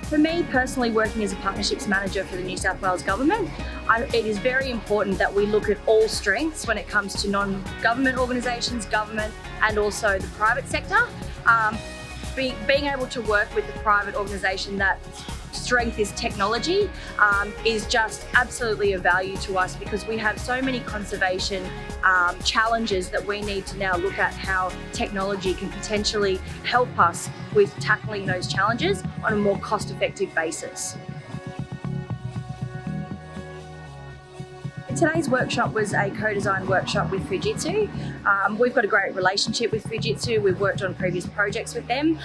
For me personally, working as a partnerships manager for the New South Wales Government, it is very important that we look at all strengths when it comes to non-government organisations, government and also the private sector. Being able to work with the private organisation that strength is technology is just absolutely of value to us, because we have so many conservation challenges that we need to now look at how technology can potentially help us with tackling those challenges on a more cost-effective basis. Today's workshop was a co-design workshop with Fujitsu. We've got a great relationship with Fujitsu. We've worked on previous projects with them.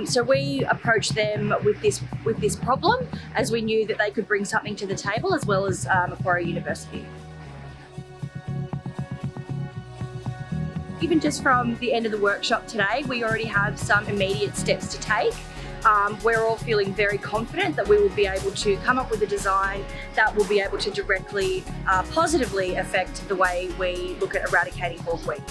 So we approached them with this problem, as we knew that they could bring something to the table, as well as Macquarie University. Even just from the end of the workshop today, we already have some immediate steps to take. We're all feeling very confident that we will be able to come up with a design that will be able to directly, positively affect the way we look at eradicating hawkweed.